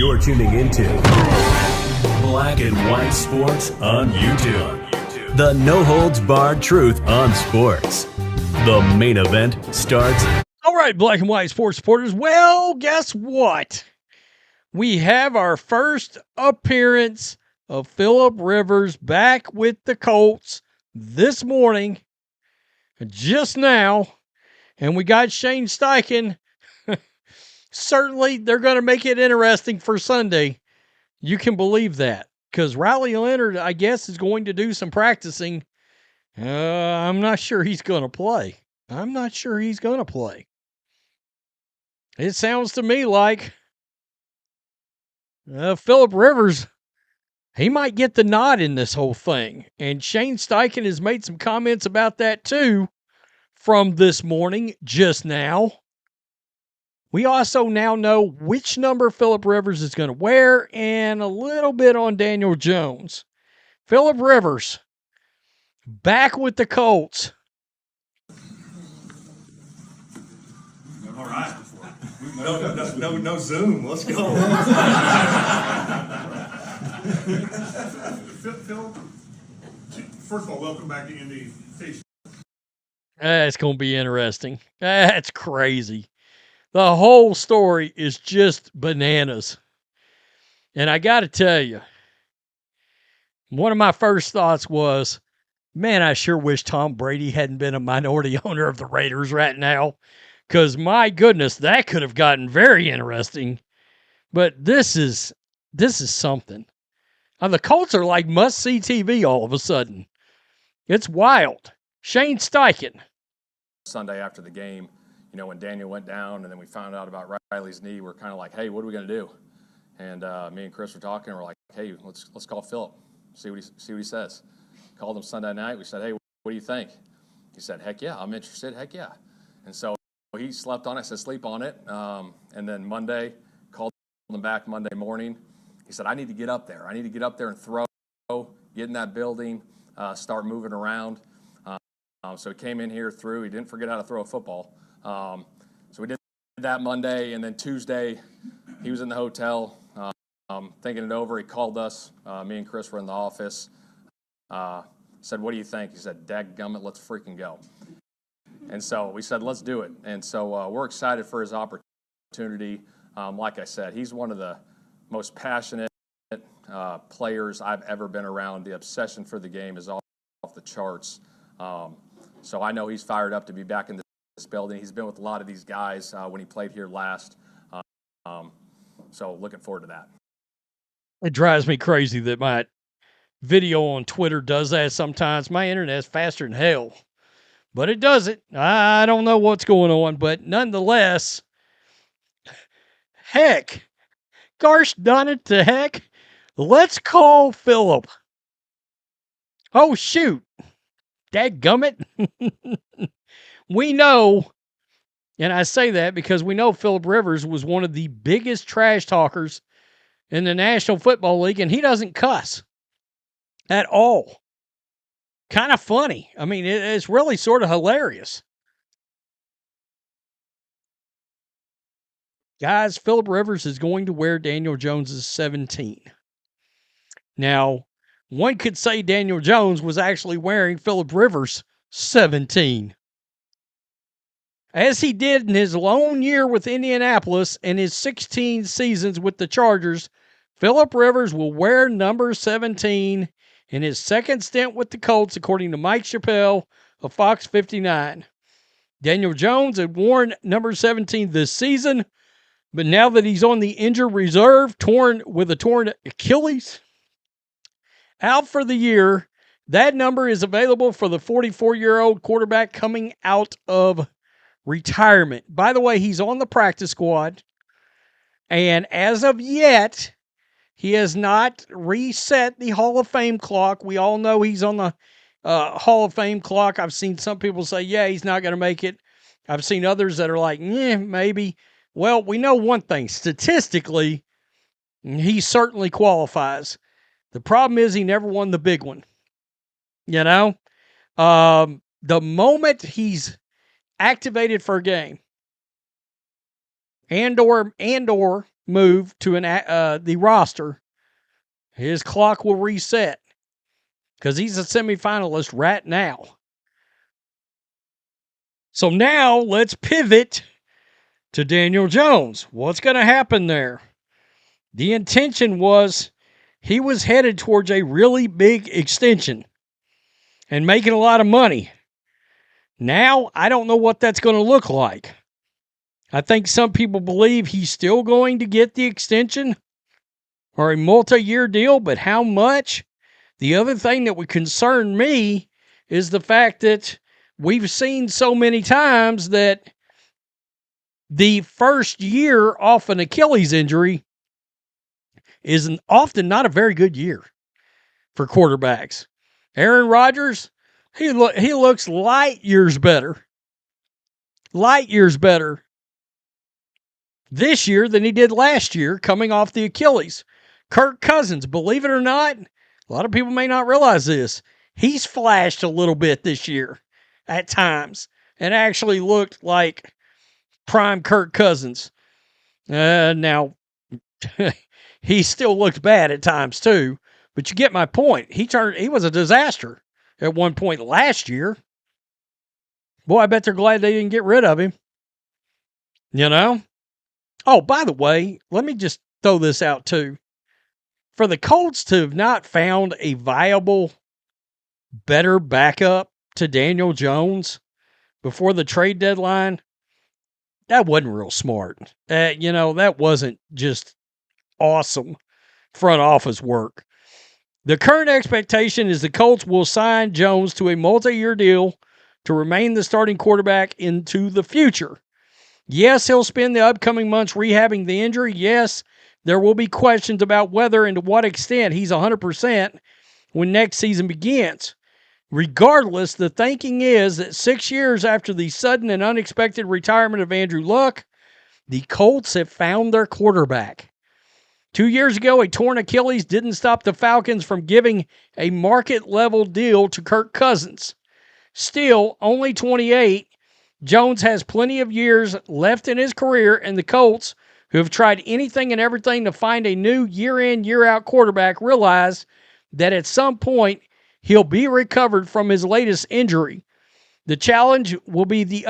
You're tuning into Black and White Sports on YouTube. The no-holds-barred truth on sports. The main event starts. All right, Black and White Sports supporters. Well, guess what? We have our first appearance of Phillip Rivers back with the Colts this morning, just now. And we got Shane Steichen. Certainly, they're going to make it interesting for Sunday. You can believe that. Because Riley Leonard, I guess, is going to do some practicing. I'm not sure he's going to play. It sounds to me like Phillip Rivers, he might get the nod in this whole thing. And Shane Steichen has made some comments about that too from this morning, just now. We also now know which number Phillip Rivers is going to wear and a little bit on Daniel Jones. Phillip Rivers, back with the Colts. All right. No Zoom. Let's go. Phil, first of all, welcome back to Indy. It's going to be interesting. That's crazy. The whole story is just bananas. And I got to tell you, one of my first thoughts was, man, I sure wish Tom Brady hadn't been a minority owner of the Raiders right now. Because, my goodness, that could have gotten very interesting. But this is something. The Colts are like must-see TV all of a sudden. It's wild. Shane Steichen. Sunday after the game, when Daniel went down and then we found out about Riley's knee, we're kind of like, hey, what are we going to do? And me and Chris were talking, and we're like, hey, let's call Phillip, see what he says. Called him Sunday night. We said, hey, what do you think? He said, heck yeah, I'm interested, heck yeah. And so he slept on it. I said, sleep on it. And then Monday, called him back Monday morning. He said, I need to get up there. I need to get up there and throw, get in that building, start moving around. So he came in here, threw. He didn't forget how to throw a football. So we did that Monday, and then Tuesday, he was in the hotel thinking it over. He called us. Me and Chris were in the office. Said, what do you think? He said, dadgummit, let's freaking go. And so we said, let's do it. And so we're excited for his opportunity. Like I said, he's one of the most passionate players I've ever been around. The obsession for the game is off the charts. So I know he's fired up to be back in this building. He's been with a lot of these guys when he played here last. So looking forward to that. It drives me crazy that my video on Twitter does that sometimes. My internet's faster than hell. But it does it. I don't know what's going on, but nonetheless, heck, gosh darn it to heck, let's call Phillip. Oh, shoot. Dadgummit. We know, and I say that because we know Phillip Rivers was one of the biggest trash talkers in the National Football League, and he doesn't cuss at all. Kind of funny. I mean, it's really sort of hilarious. Guys, Phillip Rivers is going to wear Daniel Jones's 17. Now, one could say Daniel Jones was actually wearing Phillip Rivers' 17. As he did in his lone year with Indianapolis and his 16 seasons with the Chargers, Phillip Rivers will wear number 17 in his second stint with the Colts, according to Mike Chappelle of Fox 59. Daniel Jones had worn number 17 this season, but now that he's on the injured reserve, with a torn Achilles, out for the year, that number is available for the 44-year-old quarterback coming out of retirement. By the way, he's on the practice squad, and as of yet, he has not reset the Hall of Fame clock. We all know he's on the Hall of Fame clock. I've seen some people say, yeah, he's not going to make it. I've seen others that are like, maybe. Well, we know one thing. Statistically, he certainly qualifies. The problem is he never won the big one. The moment he's activated for a game and or move to the roster, his clock will reset because he's a semifinalist right now. So now let's pivot to Daniel Jones. What's going to happen there? The intention was he was headed towards a really big extension and making a lot of money. Now, I don't know what that's going to look like. I think some people believe he's still going to get the extension or a multi-year deal, but how much? The other thing that would concern me is the fact that we've seen so many times that the first year off an Achilles injury is often not a very good year for quarterbacks. Aaron Rodgers, he looks light years better this year than he did last year coming off the Achilles. Kirk Cousins, believe it or not, a lot of people may not realize this. He's flashed a little bit this year at times and actually looked like prime Kirk Cousins. Now, he still looked bad at times too, but you get my point. He was a disaster at one point last year. Boy, I bet they're glad they didn't get rid of him. You know? Oh, by the way, let me just throw this out too. For the Colts to have not found a viable, better backup to Daniel Jones before the trade deadline, that wasn't real smart. That wasn't just awesome front office work. The current expectation is the Colts will sign Jones to a multi-year deal to remain the starting quarterback into the future. Yes, he'll spend the upcoming months rehabbing the injury. Yes, there will be questions about whether and to what extent he's 100% when next season begins. Regardless, the thinking is that 6 years after the sudden and unexpected retirement of Andrew Luck, the Colts have found their quarterback. 2 years ago, a torn Achilles didn't stop the Falcons from giving a market-level deal to Kirk Cousins. Still, only 28, Jones has plenty of years left in his career, and the Colts, who have tried anything and everything to find a new year-in, year-out quarterback, realize that at some point he'll be recovered from his latest injury. The challenge will be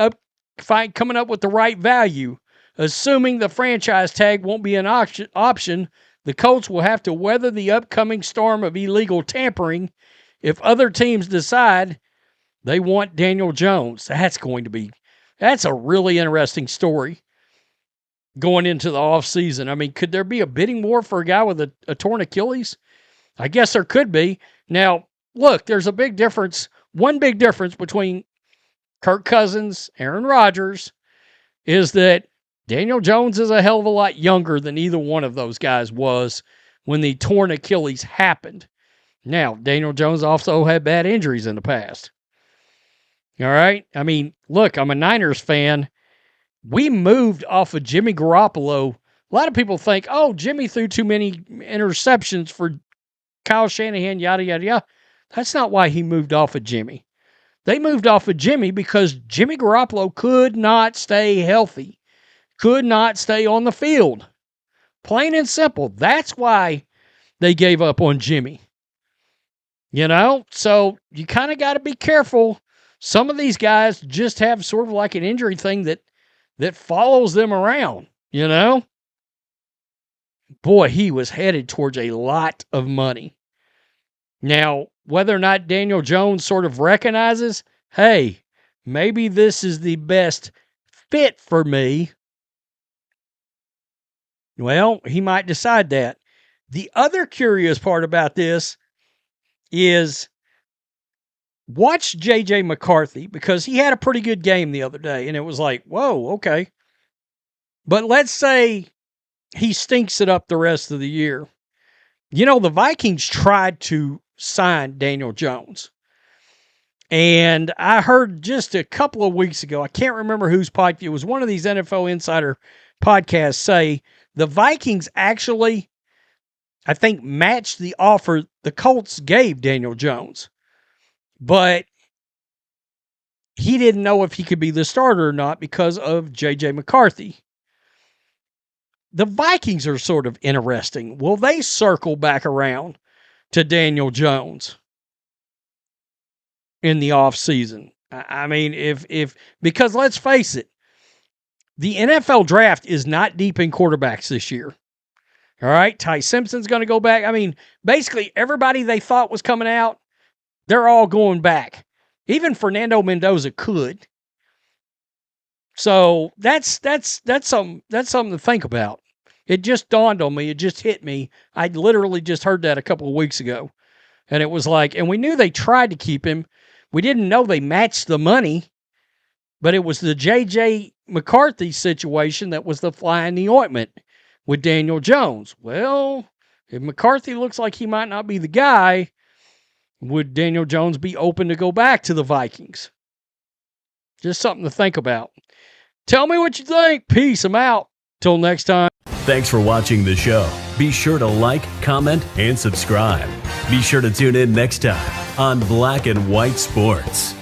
coming up with the right value. Assuming the franchise tag won't be an option, the Colts will have to weather the upcoming storm of illegal tampering if other teams decide they want Daniel Jones. That's a really interesting story going into the offseason. I mean, could there be a bidding war for a guy with a torn Achilles? I guess there could be. Now, look, there's one big difference between Kirk Cousins, Aaron Rodgers, is that Daniel Jones is a hell of a lot younger than either one of those guys was when the torn Achilles happened. Now, Daniel Jones also had bad injuries in the past. All right? I mean, look, I'm a Niners fan. We moved off of Jimmy Garoppolo. A lot of people think, oh, Jimmy threw too many interceptions for Kyle Shanahan, yada, yada, yada. That's not why he moved off of Jimmy. They moved off of Jimmy because Jimmy Garoppolo could not stay healthy, could not stay on the field. Plain and simple. That's why they gave up on Jimmy. So you kind of got to be careful. Some of these guys just have sort of like an injury thing that follows them around, Boy, he was headed towards a lot of money. Now, whether or not Daniel Jones sort of recognizes, hey, maybe this is the best fit for me, well, he might decide that. The other curious part about this is watch J.J. McCarthy, because he had a pretty good game the other day, and it was like, whoa, okay. But let's say he stinks it up the rest of the year. The Vikings tried to sign Daniel Jones. And I heard just a couple of weeks ago, I can't remember whose podcast, it was one of these NFL Insider podcasts, say the Vikings actually, I think, matched the offer the Colts gave Daniel Jones. But he didn't know if he could be the starter or not because of J.J. McCarthy. the Vikings are sort of interesting. Will they circle back around to Daniel Jones in the offseason? I mean, because let's face it, the NFL draft is not deep in quarterbacks this year. All right, Ty Simpson's going to go back. I mean, basically everybody they thought was coming out, they're all going back. Even Fernando Mendoza could. So that's something to think about. It just dawned on me. It just hit me. I literally just heard that a couple of weeks ago. And it was like, and we knew they tried to keep him. We didn't know they matched the money, but it was the J.J. McCarthy situation that was the fly in the ointment with Daniel Jones. Well, if McCarthy looks like he might not be the guy, would Daniel Jones be open to go back to the Vikings? Just something to think about. Tell me what you think. Peace. I'm out. Till next time. Thanks for watching the show. Be sure to like, comment, and subscribe. Be sure to tune in next time on Black and White Sports.